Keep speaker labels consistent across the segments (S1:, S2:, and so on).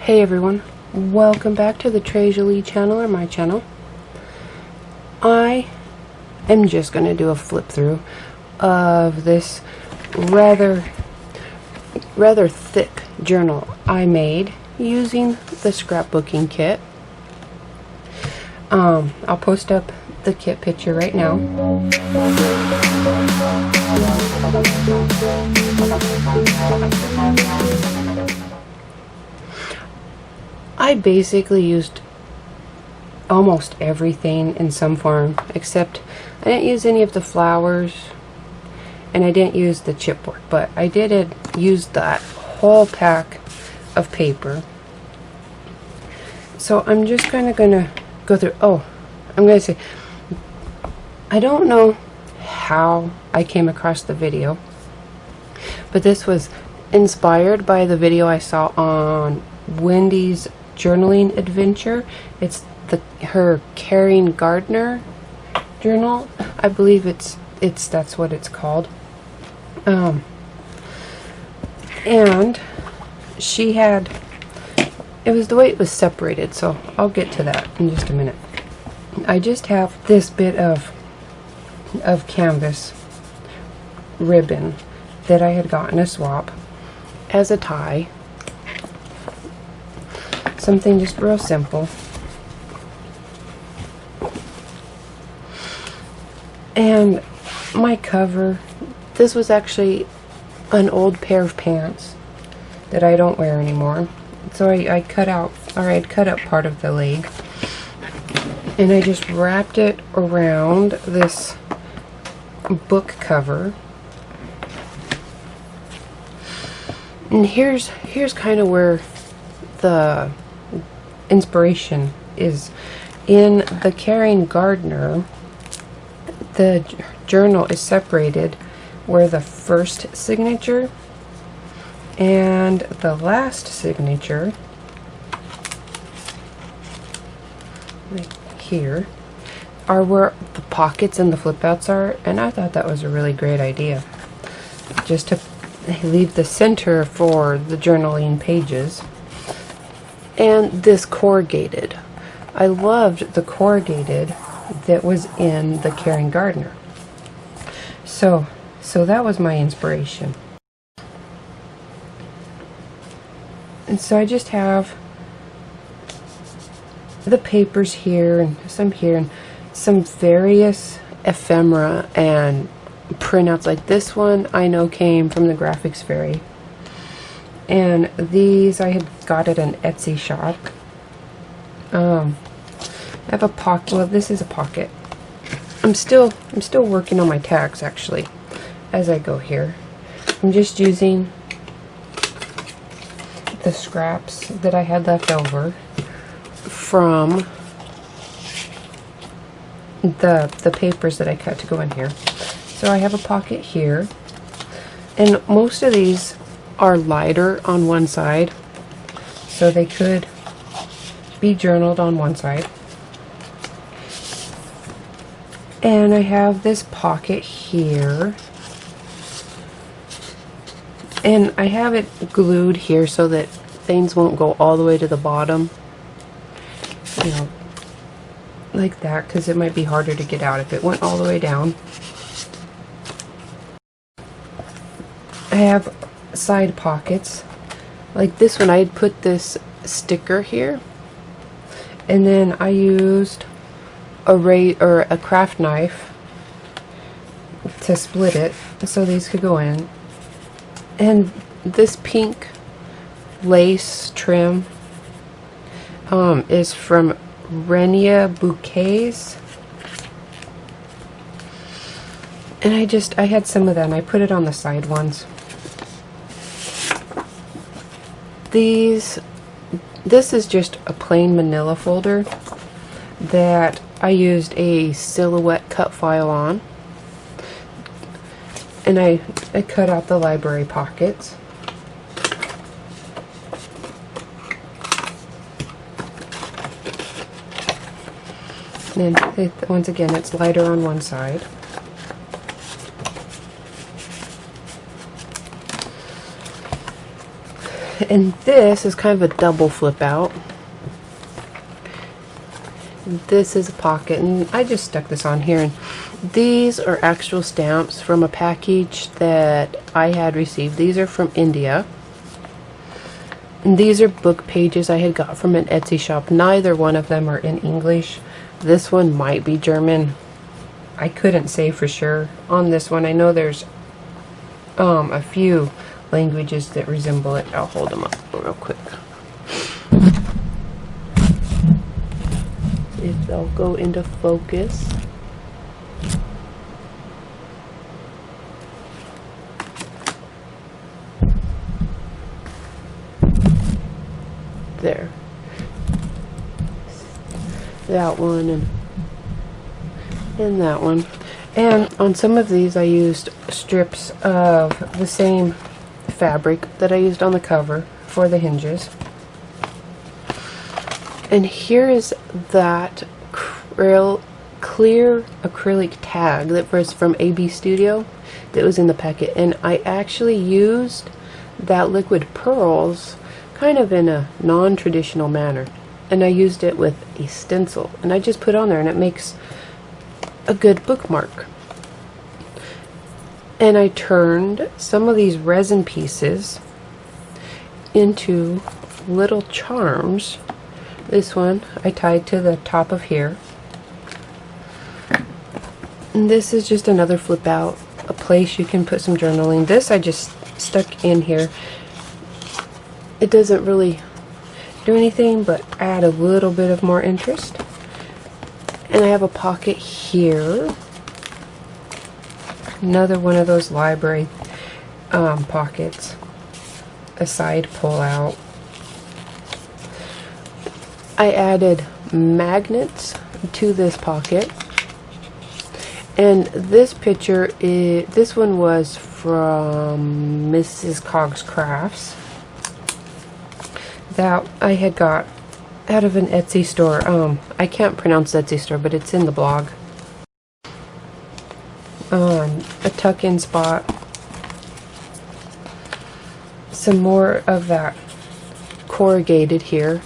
S1: Hey everyone, welcome back to the Tres Jolie channel, or my channel. I am just going to do a flip through of this rather thick journal I made using the scrapbooking kit. I'll post up the kit picture right now. I basically used almost everything in some form, except I didn't use any of the flowers and I didn't use the chipboard, but I did use that whole pack of paper. So I'm just kind of gonna go through. I'm gonna say, I don't know how I came across the video, but this was inspired by the video I saw on Wendy's journaling adventure. It's her Caring Gardener journal. I believe that's what it's called. And she had, it was the way it was separated, so I'll get to that in just a minute. I just have this bit of canvas ribbon that I had gotten a swap as a tie. Something just real simple. And my cover, this was actually an old pair of pants that I don't wear anymore. So I cut out part of the leg, and I just wrapped it around this book cover. And here's kind of where the inspiration is. In the Caring Gardener, the journal is separated where the first signature and the last signature, right here, are where the pockets and the flip outs are, and I thought that was a really great idea, just to leave the center for the journaling pages. And this corrugated, I loved the corrugated that was in the Caring Gardener. So that was my inspiration. And so I just have the papers here and some various ephemera and printouts. Like this one I know came from the Graphics Fairy. And these I had got at an Etsy shop. I have a pocket. Well, this is a pocket. I'm still working on my tags actually as I go here. I'm just using the scraps that I had left over from the papers that I cut to go in here. So I have a pocket here, and most of these are lighter on one side, so they could be journaled on one side. And I have this pocket here, and I have it glued here so that things won't go all the way to the bottom, you know, like that, because it might be harder to get out if it went all the way down. I have side pockets like this one. I had put this sticker here, and then I used a craft knife to split it so these could go in. And this pink lace trim is from Renia Bouquets, and I had some of that and I put it on the side ones. This is just a plain manila folder that I used a silhouette cut file on, and I cut out the library pockets. And once again, it's lighter on one side. And this is kind of a double flip out. This is a pocket, and I just stuck this on here, and these are actual stamps from a package that I had received. These are from India, and these are book pages I had got from an Etsy shop. Neither one of them are in English. This one might be German. I couldn't say for sure on this one. I know there's a few languages that resemble it. I'll hold them up real quick. If they'll go into focus. There. That one and that one. And on some of these I used strips of the same fabric that I used on the cover for the hinges. And here is that clear acrylic tag that was from AB Studio that was in the packet, and I actually used that liquid pearls kind of in a non-traditional manner, and I used it with a stencil, and I just put on there, and it makes a good bookmark. And I turned some of these resin pieces into little charms. This one I tied to the top of here. And this is just another flip out, a place you can put some journaling. This I just stuck in here. It doesn't really do anything but add a little bit of more interest. And I have a pocket here. Another one of those library pockets. A side pull out. I added magnets to this pocket, and this picture this one was from Mrs. Cog's Crafts that I had got out of an Etsy store. I can't pronounce Etsy store, but it's in the blog. A tuck-in spot. Some more of that corrugated here.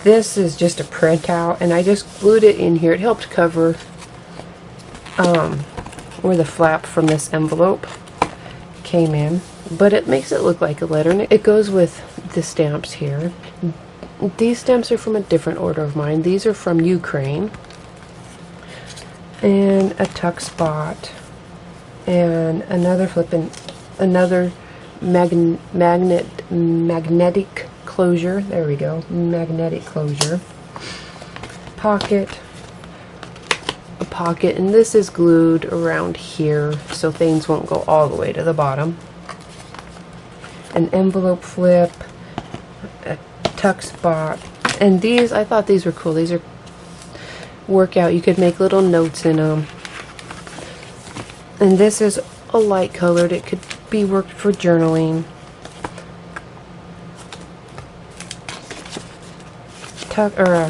S1: This is just a printout, and I just glued it in here. It helped cover where the flap from this envelope came in, but it makes it look like a letter, and it goes with the stamps here. These stamps are from a different order of mine. These are from Ukraine, and a tuck spot, and another magnetic closure. There we go. Magnetic closure. Pocket. A pocket. And this is glued around here so things won't go all the way to the bottom. An envelope flip. A tuck spot. And these, I thought these were cool. These are workout. You could make little notes in them. And this is a light colored. It could be worked for journaling. Or a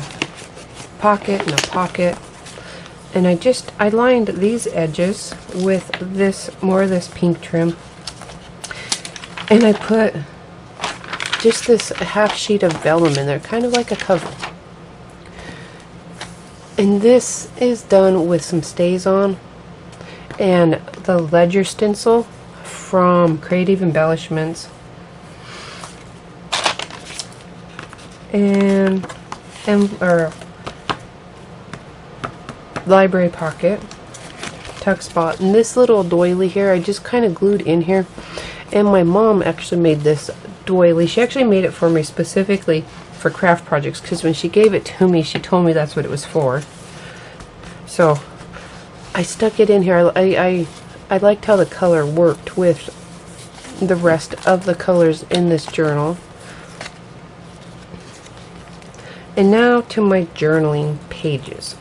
S1: pocket and a pocket, and I lined these edges with more of this pink trim, and I put just this half sheet of vellum in there, kind of like a cover. And this is done with some stays on and the ledger stencil from Creative Embellishments, and or library pocket, tuck spot, and this little doily here I just kind of glued in here. And my mom actually made this doily. She actually made it for me specifically for craft projects, because when she gave it to me she told me that's what it was for. So I stuck it in here. I liked how the color worked with the rest of the colors in this journal. And now to my journaling pages.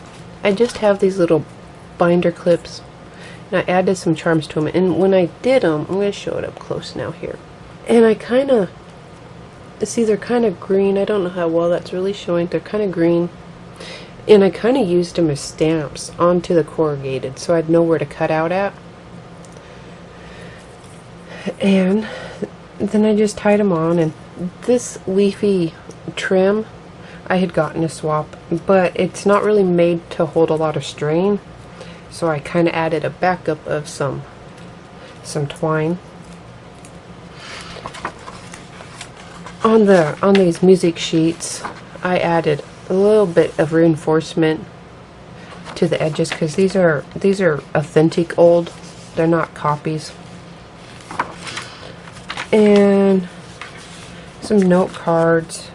S1: I just have these little binder clips, and I added some charms to them. And when I did them, I'm going to show it up close now here. And I kind of, see, they're kind of green. I don't know how well that's really showing. They're kind of green. And I kind of used them as stamps onto the corrugated, so I'd know where to cut out at. And then I just tied them on, and this leafy trim I had gotten a swap, but it's not really made to hold a lot of strain, so I kind of added a backup of some twine. On these music sheets, I added a little bit of reinforcement to the edges because these are authentic old. They're not copies. And some note cards,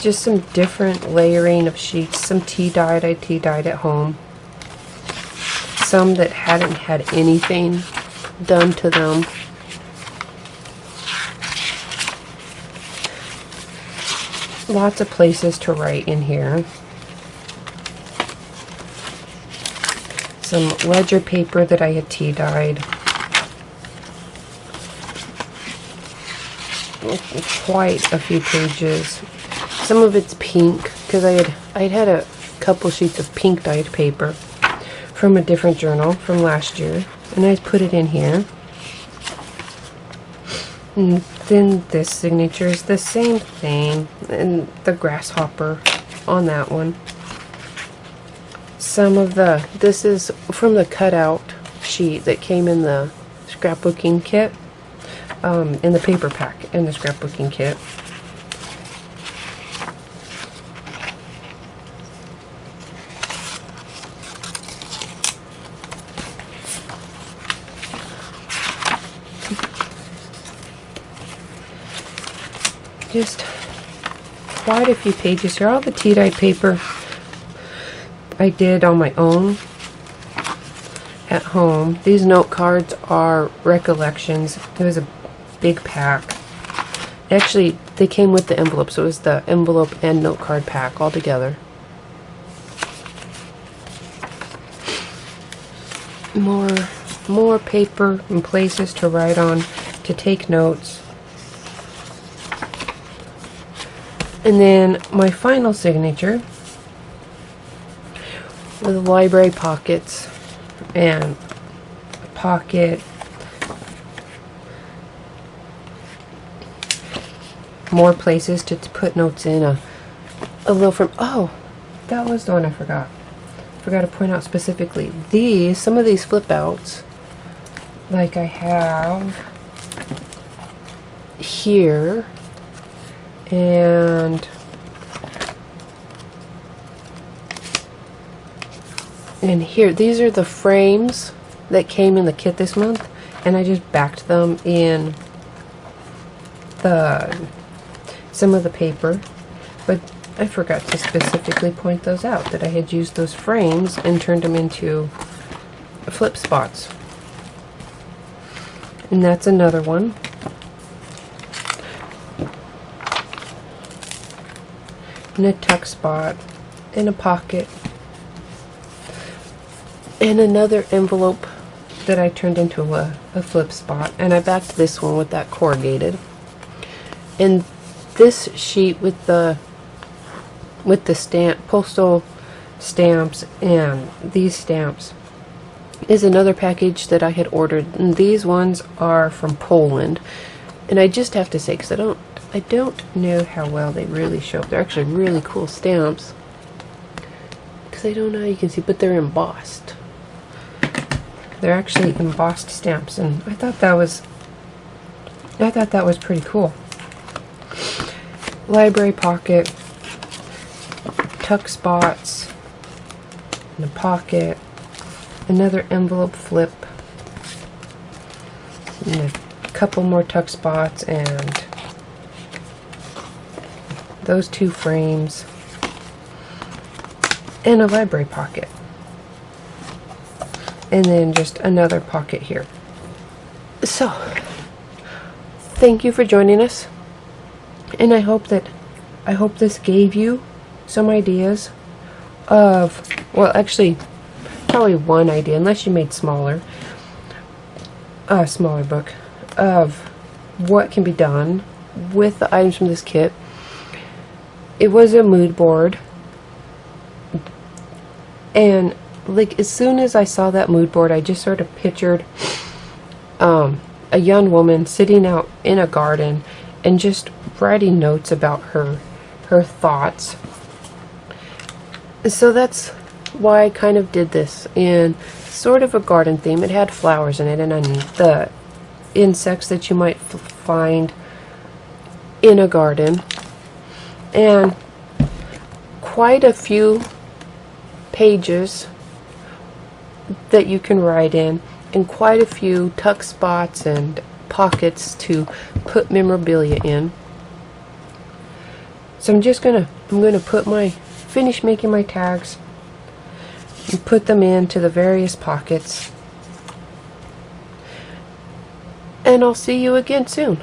S1: just some different layering of sheets. Some tea-dyed, I tea-dyed at home. Some that hadn't had anything done to them. Lots of places to write in here. Some ledger paper that I had tea-dyed. Quite a few pages. Some of it's pink because I'd had a couple sheets of pink dyed paper from a different journal from last year, and I put it in here. And then this signature is the same thing, and the grasshopper on that one. This is from the cutout sheet that came in the scrapbooking kit, in the paper pack in the scrapbooking kit. Just quite a few pages here. All the tea-dyed paper I did on my own at home. These note cards are recollections. It was a big pack. Actually, they came with the envelope, so it was the envelope and note card pack all together. More paper and places to write on, to take notes. And then my final signature with library pockets and a pocket, more places to put notes in, a little from, oh, that was the one I forgot to point out specifically. Some of these flip outs, like I have here, and here, these are the frames that came in the kit this month, and I just backed them in some of the paper, but I forgot to specifically point those out, that I had used those frames and turned them into flip spots. And that's another one. And a tuck spot, and a pocket, and another envelope that I turned into a flip spot, and I backed this one with that corrugated. And this sheet with the postal stamps and these stamps is another package that I had ordered, and these ones are from Poland. And I just have to say, because I don't know how well they really show up. They're actually really cool stamps, because I don't know how you can see, but they're embossed. They're actually embossed stamps, and I thought that was pretty cool. Library pocket, tuck spots, and a pocket, another envelope flip, and a couple more tuck spots, and those two frames, and a library pocket, and then just another pocket here. So, thank you for joining us, and I hope this gave you some ideas of, well, actually probably one idea, unless you made smaller book, of what can be done with the items from this kit. It was a mood board, and like as soon as I saw that mood board, I just sort of pictured a young woman sitting out in a garden and just writing notes about her thoughts. So that's why I kind of did this in sort of a garden theme. It had flowers in it and the insects that you might find in a garden, and quite a few pages that you can write in, and quite a few tuck spots and pockets to put memorabilia in. So I'm gonna finish making my tags and put them into the various pockets, and I'll see you again soon.